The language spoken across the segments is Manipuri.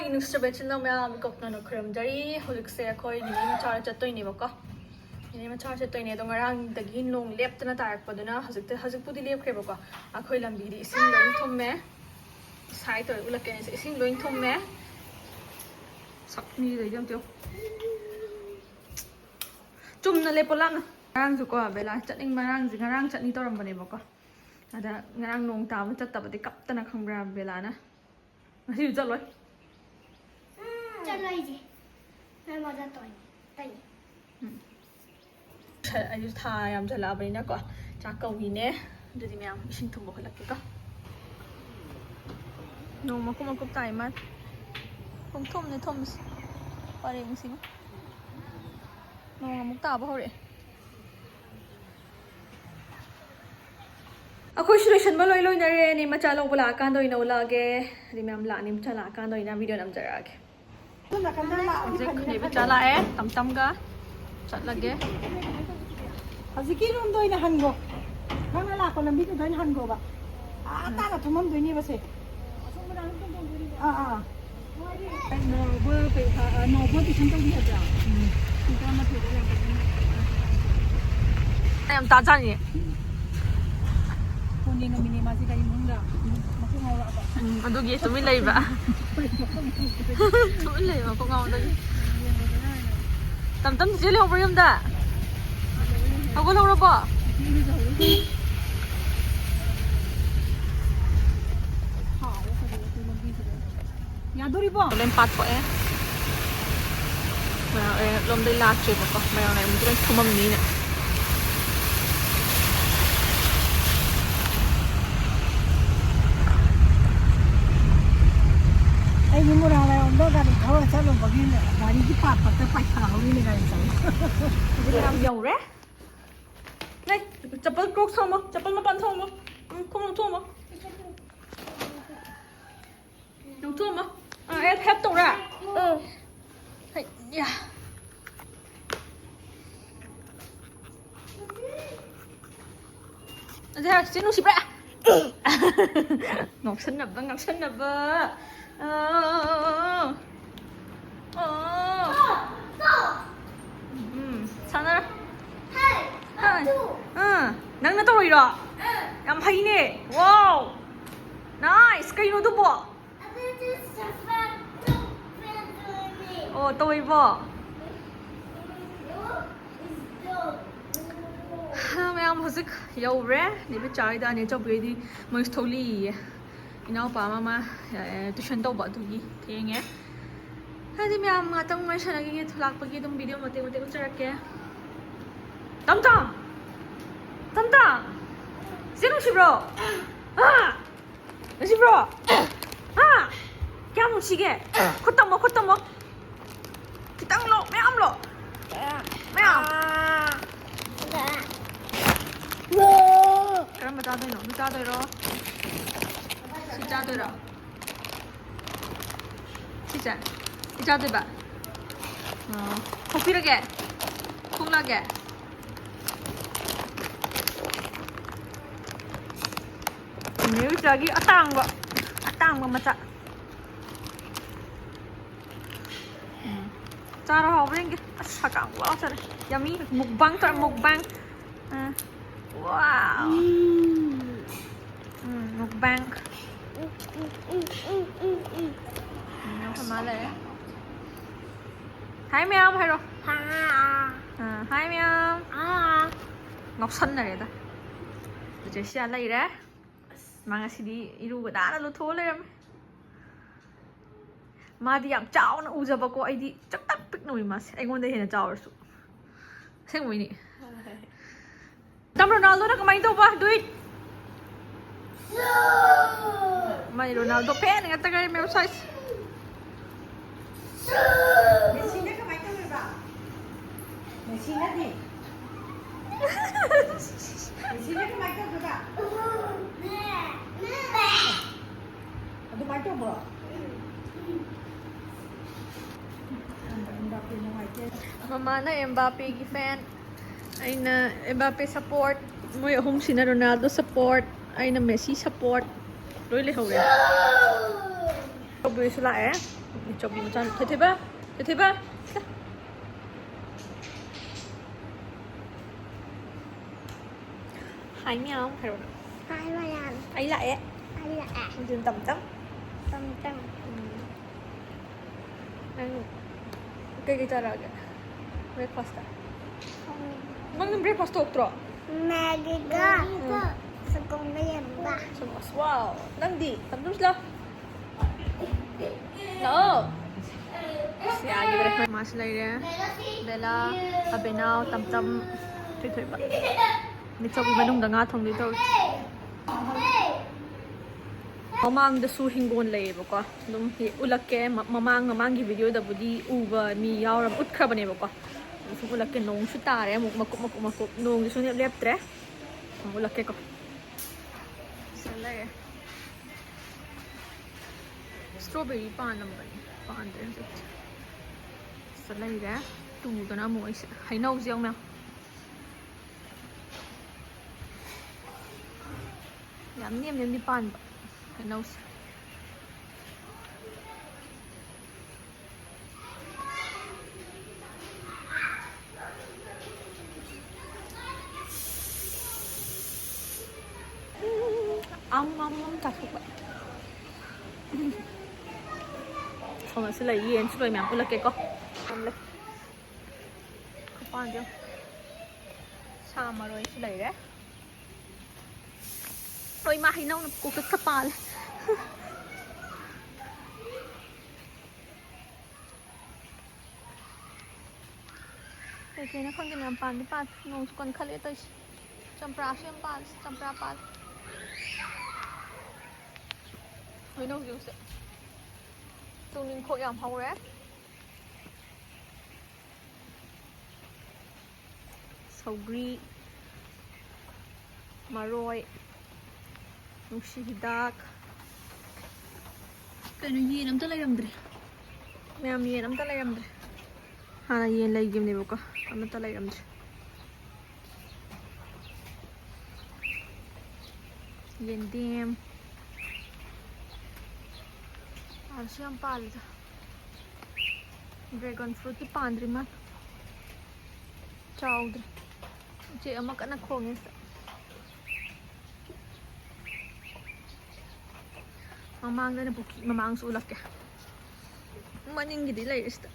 ꯃꯥꯒꯤ ꯅꯨꯡꯁꯤꯕ ꯏꯆꯤꯟꯅꯥꯎ ꯃꯌꯥꯝ ꯀꯣꯛꯅꯅ ꯈꯨꯔꯨꯝꯖꯔꯤ ꯍꯧꯖꯤꯛꯁꯦ ꯑꯩꯈꯣꯏ ꯅꯤꯅꯦ ꯃꯆꯥ ꯆꯠꯇꯣꯏꯅꯦꯕꯀꯣ ꯅꯤꯅꯦ ꯃꯆꯥ ꯆꯠꯇꯣꯏꯅꯦ ꯑꯗꯣ ꯉꯔꯥꯡꯗꯒꯤ ꯅꯣꯡ ꯂꯦꯞꯇꯅ ꯇꯥꯔꯛꯄꯗꯨꯅ ꯍꯧꯖꯤꯛꯄꯨꯗꯤ ꯂꯦꯞꯈ꯭ꯔꯦꯕꯀꯣ ꯑꯩꯈꯣꯏ ꯂꯝꯕꯤꯗꯤ ꯏꯁꯤꯡ ꯂꯣꯏ ꯊꯨꯝꯃꯦ ꯁꯥꯏ ꯇꯧꯔ ꯎꯠꯂꯛꯀꯦ ꯏꯁꯤꯡ ꯂꯣꯏ ꯊꯨꯝꯃꯦ ꯁꯛꯅꯤꯗꯩꯗꯤ ꯑꯝꯇ ꯆꯨꯝꯅ ꯂꯦꯞꯄꯣ ꯂꯥꯞꯅ ꯉꯔꯥꯡꯁꯨꯀꯣ ꯕꯦꯂꯥ ꯆꯠꯅꯤꯡꯕ ꯉꯔꯥꯡ ꯆꯠꯅꯤ ꯇꯧꯔꯝꯕꯅꯦꯕꯀꯣ ꯑꯗ ꯉꯔꯥꯡ ꯅꯣꯡ ꯇꯥꯕ ꯆꯠꯇꯕꯗꯤ ꯀꯞꯇꯅ ꯈꯪꯕ꯭ꯔꯥ ꯕꯦꯂꯥꯅ ꯉꯁꯤꯁꯨ ꯆꯠꯂꯣꯏ ꯆꯠꯂꯣꯏꯁꯦ ꯅꯣꯏ ꯃꯖꯥ ꯇꯧꯅꯤ ꯑꯩꯁꯨ ꯊꯥ ꯌꯥꯝꯁꯜꯂꯛꯑꯕꯅꯤꯅꯀꯣ ꯆꯥꯛ ꯀꯧꯏꯅꯦ ꯑꯗꯨꯗꯤ ꯃꯌꯥꯝ ꯏꯁꯤꯡ ꯊꯨꯝꯕ ꯈꯣꯠꯂꯛꯀꯦꯀꯣ ꯅꯣꯡ ꯃꯀꯨꯞ ꯃꯀꯨꯞ ꯇꯥꯏ ꯃꯥꯜ ꯊꯨꯝꯅꯦ ꯊꯨꯝꯁꯤ ꯄꯔꯦꯡꯁꯤꯡ ꯅꯣꯡ ꯑꯃꯨꯛ ꯇꯥꯕ ꯍꯧꯔꯛꯑꯦ ꯑꯩꯈꯣꯏꯁꯨ ꯂꯣꯏꯁꯟꯕ ꯂꯣꯏꯅꯔꯦ ꯅꯦ ꯃꯆꯥ ꯂꯧꯕ ꯂꯥꯛꯑꯀꯥꯟꯗ ꯑꯣꯏꯅ ꯎꯠꯂꯛꯑꯒꯦ ꯍꯥꯏꯗꯤ ꯃꯌꯥꯝ ꯂꯥꯛꯑꯅꯤ ꯃꯆꯥ ꯂꯥꯛꯑꯀꯥꯟꯗ ꯑꯣꯏꯅ ꯚꯤꯗꯤꯑꯣ ꯅꯝꯖꯔꯛꯑꯒꯦ ꯍꯧꯖꯤꯛ ꯅꯦ ꯃꯆꯥ ꯂꯥꯛꯑꯦ ꯇꯝꯒ ꯆꯠꯂꯒꯦ ꯍꯧꯖꯤꯛꯀꯤ ꯔꯣꯝꯗ ꯑꯣꯏꯅ ꯍꯟꯒꯣ ꯅꯪꯅ ꯂꯥꯛꯄ ꯂꯝꯕꯤꯗꯨꯗ ꯑꯣꯏꯅ ꯍꯟꯒꯣꯕ ꯇꯥꯅ ꯊꯨꯝꯃꯝꯗꯣꯏꯅꯦꯕꯁꯦ ꯅꯧꯕ ꯇꯨꯏꯁꯟ ꯇꯧꯕꯤꯔꯕ꯭ꯔꯥ ꯌꯥꯝ ꯇꯥꯖꯥꯅꯤ ꯐꯣꯟ ꯌꯦꯡꯉꯝꯃꯤꯅꯦ ꯃꯥꯁꯦ ꯀꯔꯤ ꯃꯅꯨꯡꯗ ꯃꯈꯣꯡ ꯉꯥꯎꯔꯛꯑꯕ ꯑꯗꯨꯒꯤ ꯇꯨꯃꯤꯟ ꯂꯩꯕ ꯇꯨꯃꯤꯟ ꯂꯩꯕ ꯃꯈꯣꯡ ꯉꯥꯎꯗꯒꯤ ꯇꯝ ꯆꯤꯆꯦ ꯂꯩꯍꯧꯕ꯭ꯔꯣ ꯌꯨꯝꯗ ꯍꯧꯒꯠꯍꯧꯔꯕꯣ ꯌꯥꯗꯣꯔꯤꯕꯣ ꯂꯣꯏ ꯄꯥꯊꯣꯛꯑꯦ ꯂꯣꯝꯗꯩ ꯂꯥꯛꯇ꯭ꯔꯦꯕꯀꯣ ꯃꯌꯥꯝ ꯑꯃꯨꯛ ꯂꯣꯏ ꯊꯨꯝꯃꯝꯅꯤꯅ ꯑꯩꯒꯤ ꯃꯣꯔꯥꯡ ꯂꯥꯏꯔꯣꯝꯗ ꯒꯥꯔꯤ ꯊꯧꯔ ꯆꯠꯂꯨꯕꯒꯤꯅꯦ ꯒꯥꯔꯤꯒꯤ ꯄꯥꯠ ꯈꯛꯇ ꯄꯥꯏꯊꯍꯧꯔꯤꯅꯦ ꯒꯥꯔꯤ ꯆꯠꯂ ꯌꯥꯝ ꯌꯧꯔꯦ ꯂꯩ ꯆꯄꯜ ꯀ꯭ꯔꯣꯛꯁ ꯊꯝꯃꯣ ꯆꯄꯜ ꯃꯄꯥꯟ ꯊꯝꯃꯣ ꯈꯣꯡ ꯂꯧꯊꯣꯛꯑꯝꯃꯣ ꯂꯧꯊꯣꯛꯑꯝꯃꯣ ꯍꯦꯜꯞ ꯇꯧꯔꯥ ꯌꯥ ꯑꯗꯨ ꯆꯦ ꯅꯨꯡꯁꯤꯕ꯭ꯔꯥ ꯉꯥꯎꯁꯟꯅꯕ 사나라. 낭나 떨어이라. 얌 하이네. 와우. 나이스. 그이노 두보. 또 입어. ꯃꯌꯥꯝ ꯍꯧꯖꯤꯛ ꯌꯧꯔꯦ ꯅꯦꯕꯤ ꯆꯥꯏꯗ ꯅꯦ ꯆꯧꯕꯤꯗꯤ ꯃꯣꯏ ꯊꯣꯛꯂꯤ ꯏꯅꯥꯎꯄꯥ ꯑꯃ ꯇꯨꯏꯁꯟ ꯇꯧꯕ ꯑꯗꯨꯒꯤ ꯊꯦꯡꯉꯦ ꯍꯥꯏꯗꯤ ꯃꯌꯥꯝ ꯉꯥꯛꯇꯪ ꯋꯥꯔꯤ ꯁꯥꯟꯅꯈꯤꯒꯦ ꯂꯥꯛꯄꯒꯤ ꯑꯗꯨꯝ ꯚꯤꯗꯤꯑꯣ ꯃꯇꯦꯛ ꯃꯇꯦꯛ ꯎꯠꯆꯔꯛꯀꯦ ꯇꯝꯇꯝ ꯏꯆꯦ ꯅꯨꯡꯁꯤꯕ꯭ꯔꯣ ꯅꯨꯡꯁꯤꯕ꯭ꯔꯣ ꯀꯌꯥꯝ ꯅꯨꯡꯁꯤꯒꯦ ꯈꯨꯠ ꯇꯝꯃꯣ ꯈꯤꯇꯪ ꯂꯣ ꯃꯌꯥꯝ 그럼 짜도이노? 누 짜도이로? 시 짜도이로? 시짜? 이 짜도이바? 코피르게? 콩나게? nếu 저기 아따한 거 맞자. 짜라 하버린 게 사강 와 짜라. 야미 mukbang tar mukbang. 와우. mukbang. Mèo thầm má lệ. Hai mèo hay rồi. Hai mèo. Ngọc Xuân này ta. Để xe lấy ra. Mà ngay đi iru cái đá nó thô lên. Mà đi ям cháo nó uza bako ai đi chắc tắc pick nổi mà anh ngon đây hiện là cháo rồi. Xem ngồi nè. Tam Ronaldo na kumain daw ba? Do it! May Ronaldo fan nga taga may size. Messi na kumain daw ba? Messi na di. Messi na kumain daw ba? Ano kumain daw ba? Mama na Mbappe ki fan. Ay na Mbappe support. Moy ahom sina Ronaldo support. Ay na Messi support. Loi le ho re. strawberry lại á. Chọc bị một chân. Thấy ba? Thấy ba? Hai nhau không? Thấy rồi. Hai mà làm. Ấy lại á. Hai là Mình dừng tầm tắm. tâm tâm. Ăn cái tara kìa. Breakfast à? Không. Mang breakfast tốt rồi. Maggie ga. Sa con na yan ba? Wow. Nang di. Tandem sila. No. Si Agi breakfast mas lay re. Bella Abenao tam thôi ba. Ni chobi manung da nga thong dito. Mamang da su hingon lay ba ko. Dum hi ulakke mamang gi video da budi uba mi yawram utkra bane ba ko. Su ulakke nong su tare makuk nong di su ne lep tre. Ulakke ko. Salay. Strawberry pan naman. Pan din ito. Salay ra. Tumuto na mo isa. Hainaw siyang na. Yam di pan ba? Hainaw siya. Ang tasok ba? Xong rồi sẽ lấy yên chút rồi mẹ cũng là cái con lấy không bao nhiêu sao mà rồi sẽ lấy đấy rồi mà hình nông cũng cứ cặp ba cái nó không cái làm pan đi pan nông còn khá lẽ tôi chăm pra xem pan chăm pra pan hồi nông dùng sẽ tụi mình khôi ẩm hầu rét saugri maroi nushi hidak cái này gì nắm tới lấy làm gì mẹ em gì nắm tới lấy làm gì hà gì lấy gì này bố nắm tới lấy làm gì yên đêm Siang pala dragon fruit di pandri man chowdre chị ama ka na khong yun mamang na buki mamang sulak ya maning gidi lay ista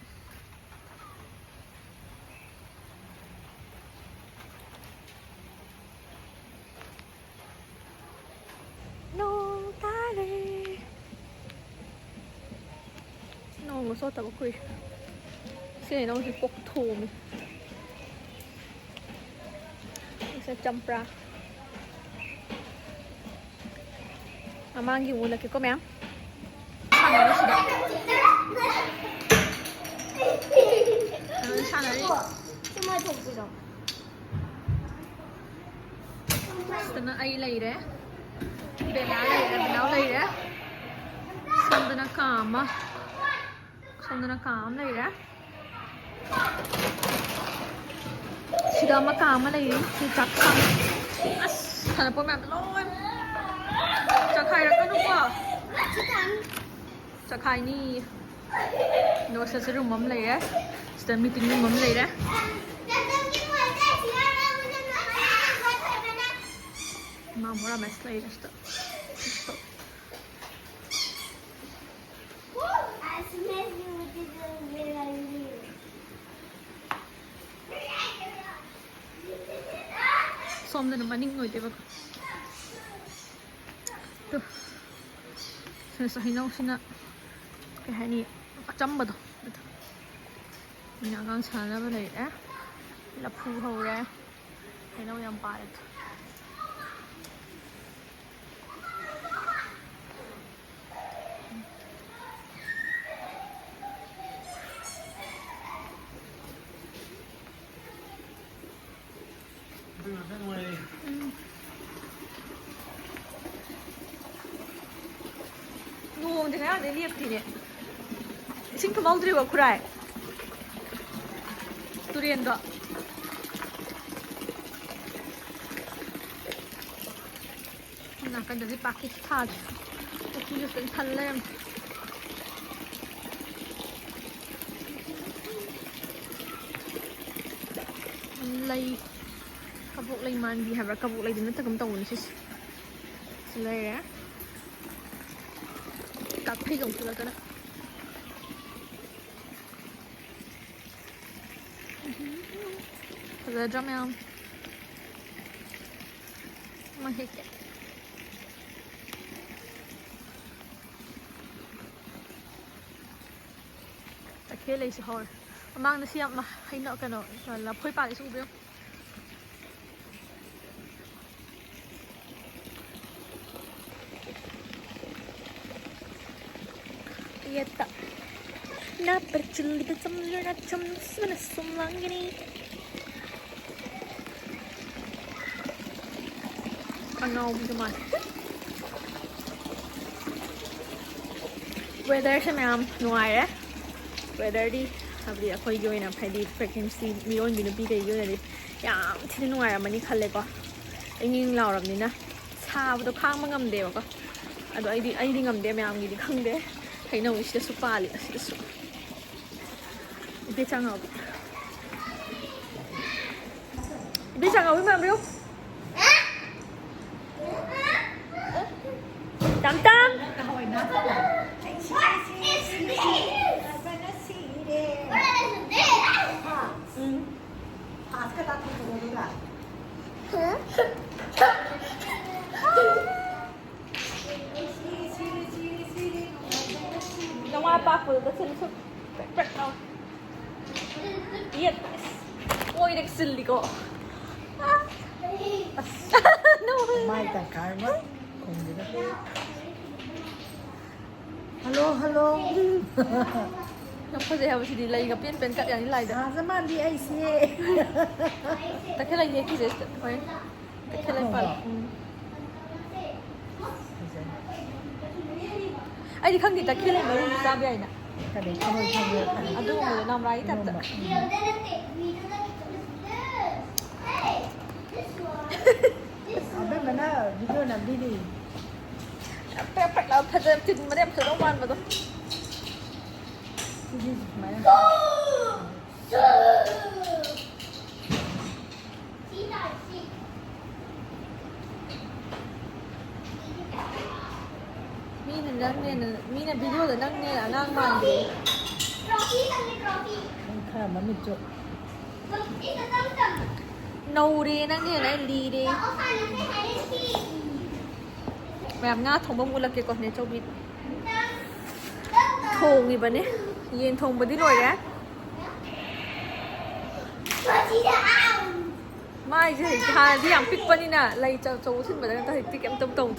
no tare nó số tao có cái này nó chỉ bốc thù mình sẽ chăm ra mà mang gì là cái có mèo sang này nó chỉ đẹp sang này Chứ mà thuộc gì đâu. tao nó ai lấy đấy để lá lấy để mình lấy đấy xong tao nó càm á xong nó càm này đấy sida makama này thì chặt xong thằng này bố mẹ lôi chặt khai ra cái đúng không chặt khai ni nó sẽ dùng mắm này đấy sẽ meeting dùng mắm này đấy mà mua ra mess này đấy xong rồi nó mà ninh ngồi thế bác tuh selesai nấu xin ạ cái hai này chấm vào đó mình đang ăn sáng ra bên này á là phù hầu ra hay nấu yam pa đấy nuông thì cái này liệp thì nhỉ xin không 먹으려 고 그래 durian đó nào cái gì bạc thì thà thì just thành lên lay kabuk lay mandi habra kabuk lay dinna tagam tawun sis silay ka phai gong sila kana the drum out my head cái lấy sự hồi mang nó xem mà hay nợ cái nó là phơi pa để xuống biết iya tak na perculi bersama na cum sana sumlang gini ano gimana weather sa Mayam Nungaire weather đi habdi akhoi gi oina phadi pregnancy miron bi nupi dei yona di yam thina nungai amani khalle ko enging lauram ni na sa bu khang ma ngam de ko ado ai di ngam de mayam gi di khang de kai no isi su pali isi su be chang au ma bro tam tam Nông ai ba phở đã xin xuất bẹt đâu. Yes. Ôi đẹp xinh đi cô. Mai ta cái mất. Không gì đó. Hello hello. Nó có gì hả chị đi lấy gặp biến bên cạnh này lại được. Zaman di IC. Ta cái này cái gì vậy? Ta cái này phải. Ai đi không thì ta cái này mới ra bây nè. Cái đấy không được. À đúng rồi, nằm lại thật thật. Ở bên mà nó video làm đi đi. Phải là thật là chừng mà đem thử đông ăn vào thôi. Mina video là nang nghe là Angang Mayamdi. Không khá mà mình chụp. Nâu đi nang nghe này lì đi. Mayam nga thong bông ulak ke ko ne cho bit. Thong ni bane. Yen thong ba di loi ya. Mai ji ha di yang pik pani na lai cho sin ba da ta tik em tong tong.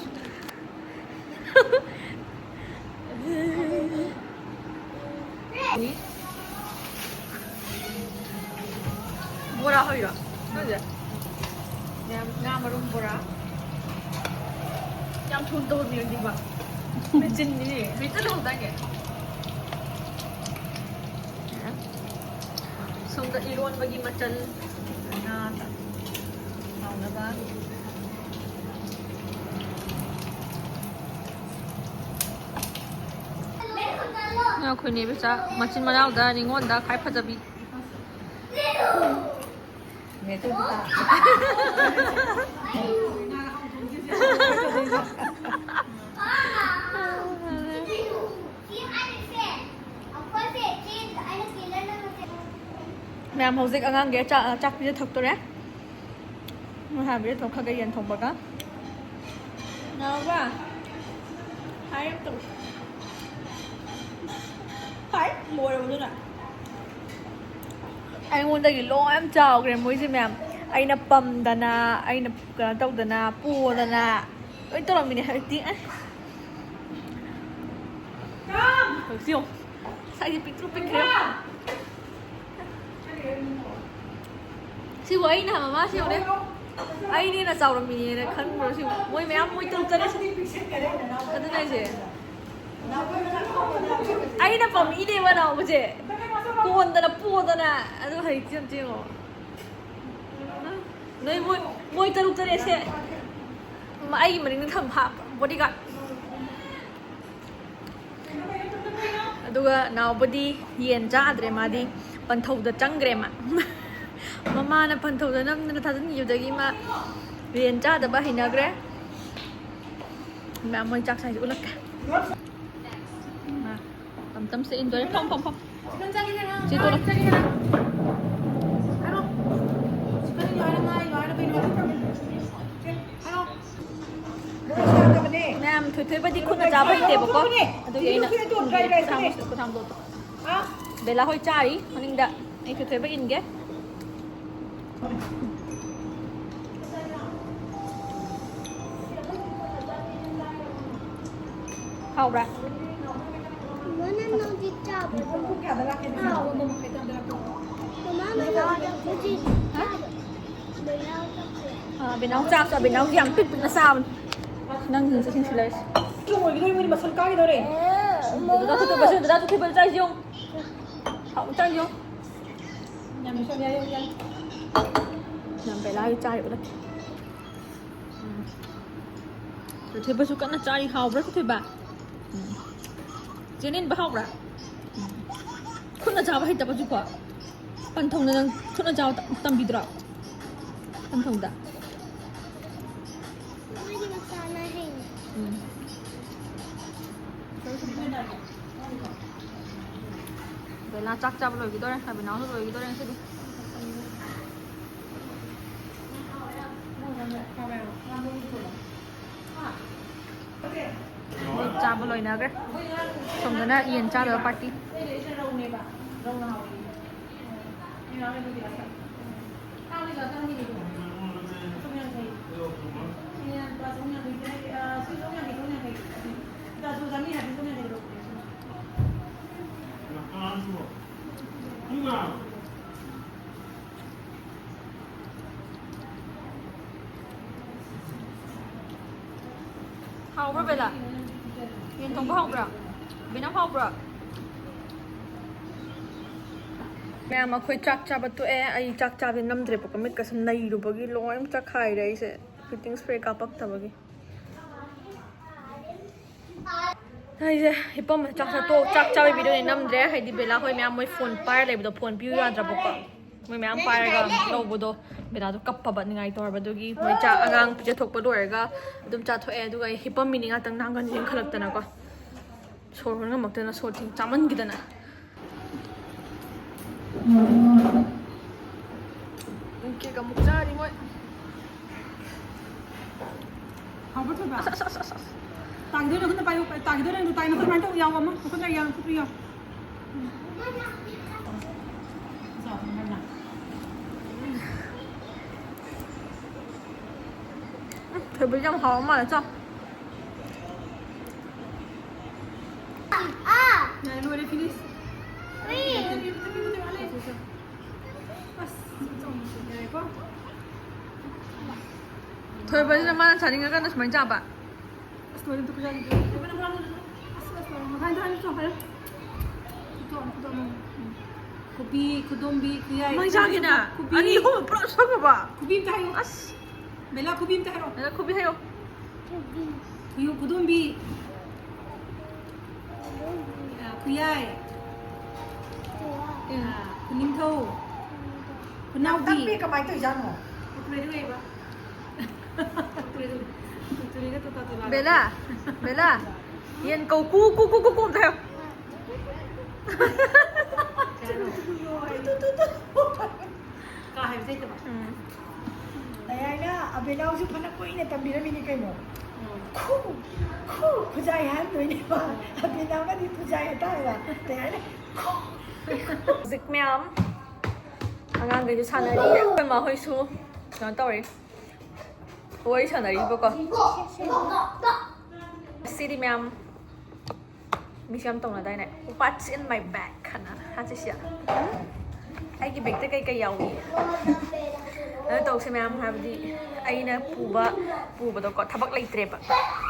Bora hoira. Nó gì? Nga marum bora. Yang thun to ni di ba. Me chin ni. Me ta đâu ta ke. Xong da iron bagi machal na ta. Nào na ba. Now khoi ne bisa machin manau da ningon da khai phajabi. Nghe tôi ta. Mayam hojik angang ge chak pi thokture. Mo ha bi thok kha yen thong ba ka. Nào ba. Hai em tu. Phải mua đâu nữa nè. Anh muốn đây lo em chào cái mối gì mẹ anh là bầm đàn à anh là cái đâu đàn à pu đàn à anh tôi làm mình hơi tiếng ấy được siêu sao thì pin trúc pin kêu siêu ấy nè mà siêu đấy anh đi là giàu làm mình này khăn rồi siêu môi mẹ môi trúc ra đấy cái này gì anh là bầm ý đi vào đâu mà chị Puondana, puondana. Ano hay tiyan mo. Noi moi taruk tare se. Mai maning tham ha bodyguard. Aduga now body yen ja adre madi panthau da changre ma. Mamana panthoda namna thadin yudagi ma rian chadaba hinagre mẹ mới chắc sai ulak mà tầm sẽ in rồi phong chị tôi Nam thuê bắt đi khuôn là giá vậy bố con tôi nghĩ là sao tham đồ để là hơi chai anh đã anh thuê bắt in ghé hao ra Mana mau dicabut? bên áo chạc rồi bên áo giang tuyệt là sao năng hình sẽ xin lời Rồi cái đôi mà sân cái đó đấy. đó tôi bây giờ dùng họ chơi dùng Nhà mình sao nhà yêu nhân. làm phải lai chai rồi đấy rồi thì bây giờ cái chai hao rất có thể bà cho nên bà học raคุณอาจารย์ว่าให้แต่ปัจจุบันปันทงนั้นคุณอาจารย์ตั้มบิดราปันทงด่า ไม่ได้มาสอนอะไรให้ เวลาจักจับเลยกี่ตัวเนี่ยถ้าเป็นน้องเลยกี่ตัวเนี่ยสิดิจับเลยนะแกสมกันนะเอียนจับเลยปาร์ตี้hao rất về là yên thông có học rồi bên nó học rồi mẹ mà khơi chắc chả bắt tụi ai chắc chả bên năm giờ bữa mình cái sân này rồi bagi lo em chắc khai đấy sẽ fitting spray kapak ta bagi hay giờ hiệp mà chắc chả to chắc chả video này năm giờ hay đi bela khơi mẹ mới phone pair lại video phone view ra ra bọc mới mẹ pair ga lâu bữa bela tu kappa bat ngay to bữa gi mới cha angang pije thok bữa ga dum cha thoe du ai hiệp mini nga tang nang gan jing khalak ta na ko sor nga mak ta na sor thing chaman gi ta na Oke, kamu cari moi. Học bất ba. Tàng đứa nào cũng phải tàng đứa nào tàng nó không mang đâu giàu mà, không phải giàu không phải giàu. Giàu không nào. Thử bây giờ họ mà là sao? Này nuôi đi finish. Thôi bây giờ mà chả đi ngay cái nó mới chả bạn. Asal itu kerja itu. Mana pulang dulu. Asal. Makan tu apa? Itu. Kopi, kudombi, kuyai. Mai chả kìa. Ani hôm bữa sao cơ bà? Kopi tak ayo. As. Bella kopi tak ayo. Ada kopi hayo. Kuyu kudombi. Kuyai. Kuning thau. Kunaubi. Tapi kamai tu jangan. Kulit dulu ya, Pak. Bella, Bella, yên cầu cu theo. Kau hay saya tu. Ayahnya, Abenaosu panak ko ini tapi dia ni kayo. Pujayan tu ini pa. Abenaosu kan di pujayan tahu lah. Ayahnya. Dịch mèo. Angang cái chăn này đi, mà hơi xu. Nói tao đi. Ôi chăn này đi bao con. City ma'am. Mi xem tổng là đây này. What's in my bag? Khana, hát gì xịa. Ai cái bag tới cái dầu gì. Nói tao xem ma'am hay gì. Ai nè pù đâu có thắp bắc lấy trẹp.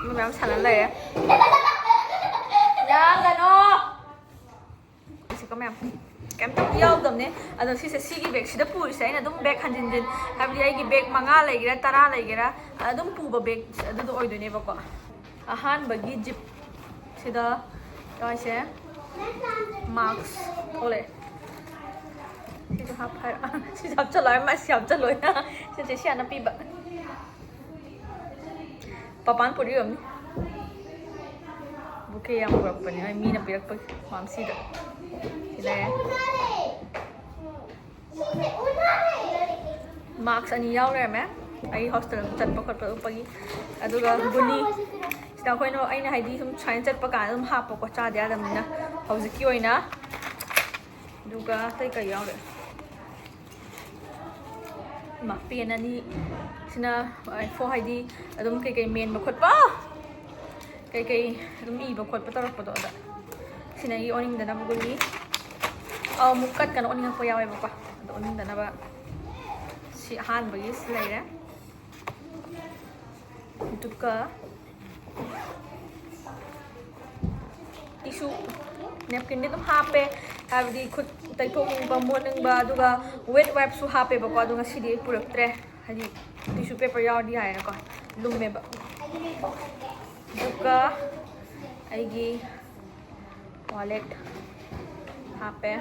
Nhưng ma'am chăn này á. Dạ gần ô. Xin có ma'am. Kem tông yêu tầm này, anh sẽ xí cái bag, xí đó pui sẽ là đúng bag hành trình, hay là cái bag manga lại cái tara lại cái, đúng pui bag, đúng oi đôi này bao quát, han bagi jeep, xí đó, rồi sẽ, max, ole, xí đó hap hai si hap chaloi ma si hap chaloi si si ana pi ba papan puri om buke yang burak pani ai mi na pirak pa mam si da sila marks ani yaw re me ai hostel chat pa khat pa pagi aduga guni sida khoi no aina haidi sum chain chat pa ka dum hap pa ko cha dia dam na hauji oina duga tai ka yaw re ma pen ani sina ai fo haidi adum kai main ma khot pa kai adum I ba khot pa tarak pa do da sina I oning da na guni mukat kan oning ko yaw ai ba pa do oning da na ba si han ba is lai re duka tissue napkin ni dum hape habdi khut tai thong ba mo nang ba duga wet wipe su hape ba ko duga sidi purak tre hadi tissue paper yaw di hai na ko lumme ba duka aigi wallet hape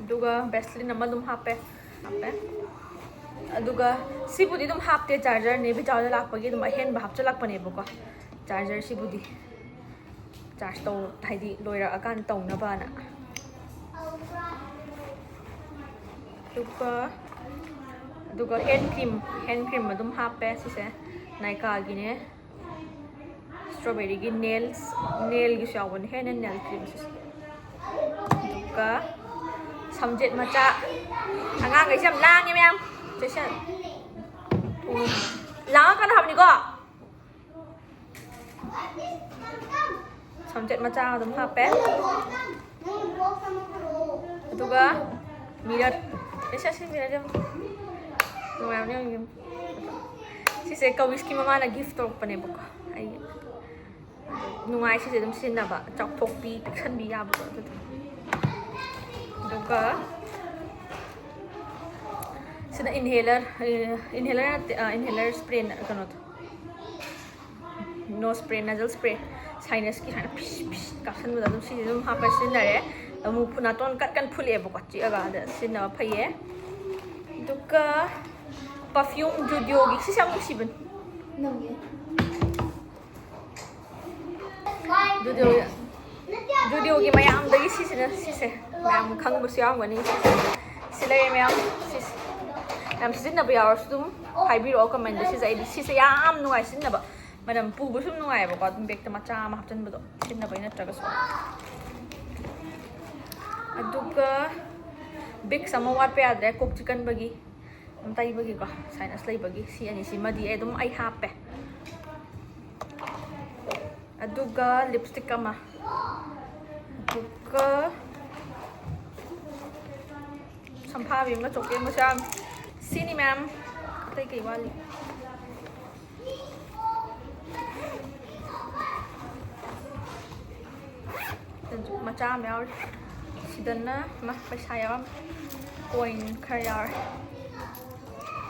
duga Vaseline nama dum hape aduga sibudi dum hapte charger ne bi charger lak pagi dum hen ba hap chalak pane ba ko charger sibudi charge to haidi loira akan tong na ba na duga hand cream dum hape si se naika gi ne strawberry gi nail gi shawon hen and nail cream si duga samjet macha angang cái xem lang em chơi xem lang kan hap ni ko samjet macha dum hape duga mirror esa si mirror jam no am ni si se ka whisky mama na gift tok pane bok ai nungai si se dum sin na ba chok thok pi piction bi ya ba duga sina inhaler spray na kanot no spray nasal spray sinus ki hana pish kasan mu dum si dum ha pa sin dare mu phuna ton kat kan phule ba ko chi aga da sin na phaye duga perfume judio gi si sam si ban judio gi mayam da gi si se mayam khang bu siam gani si le mayam si nam sin na ba yaw sum hai bi ro comment si sai si se yam nuai sin na ba madam pu bu sum nuai ba ko dum bek ta macha ma hap chan ba do sin na ba ina traga so aduga big sama wat pe adre kok chicken bagi tai bagi ko sinus lai bagi si ani si madi edum ai hape aduga lipstick kama aduga sampha bim ga chok ke ma sam sini ma'am tai kai wali macha meow sidana ma paisa yam coin khayar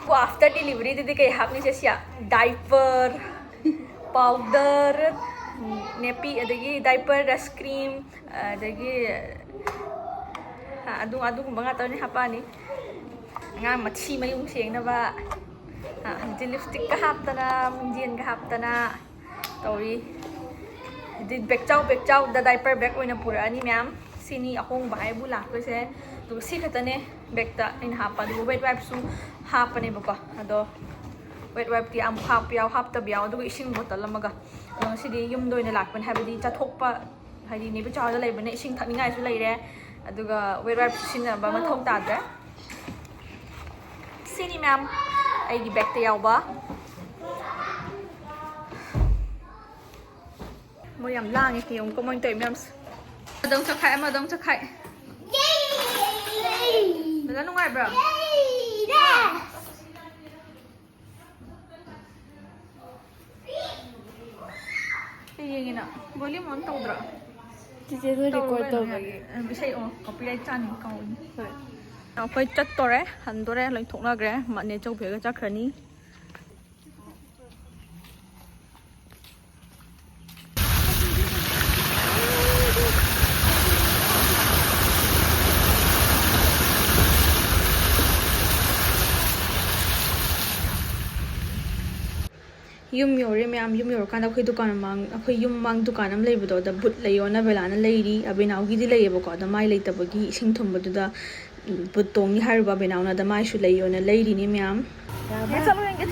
ko after delivery didi kai hapni se sia diaper powder nappy adagi diaper rest cream adagi adu banga tawni hapani ngang machi mayung seng na ba lipstick ka haptana munjien ka haptana tori di bag chow da diaper bag oina pura ani ma'am sini akong bahay bula ko se tu si khatane bag ta in hapa du wet wipe su hapa ne ba ado wet wipe ti am hap yaw hap ta biaw du ising bottle lamaga sidi yum doina lakpan habadi cha thokpa haidi ne ba chaw da leibane ising thakningai su leire aduga wet wipe sinna ba ma thok ta da sini ma'am ai di bag ta yaw ba mo yam lang ki yung ko mo toy ma'am madong sa khai Bella Nungaire bro Iya na volume on tau dra Tije ko record to bagi bisai o copyright chan ka on koi chat tore han dore lai thokna gre ma ne chau phega chakrani yum yore mayam yum yor kan akhoi dukan mang akhoi yum mang dukan am leibodo da but leiona belana leiri abenau gi di leibo ko da mai leitabagi ising thumbodu da but tong ni harba benauna da mai shu leiona leiri ni mayam ge chalo yenge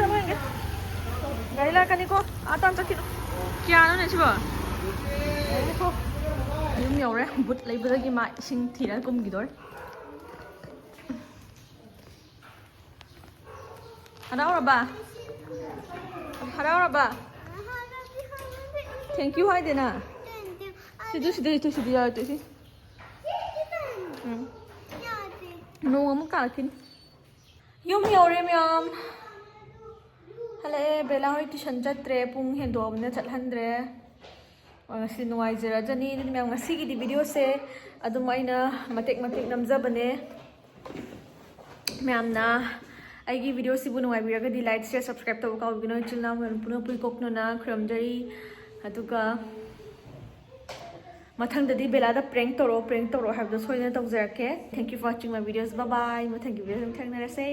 gari la kani ko atan chakki kya no ne chiba ko yum yore but leibodagi ma ising thira kum gi dor Haraore ba thank you hai dena sidu ya tu si no amu ka kin yum yore myam hale bela hoi tuition chatre pung hendo na chathandre ngasi nuai jera jani ni myam ngasi gi di video se adum aina matek namjabane myam na आईगी वीडियो सिबु नुवाइबिरगदि लाइक शेयर सब्सक्राइब तब काउबिनो चुना पुनो पुइकोकनोना खरमजरी अदुगा मथंगददि बेलादा प्रैंक तोरो हाबदो सोइना तौजरके thank you for watching my videos bye bye मथंगी वीडियो थैंकनरसे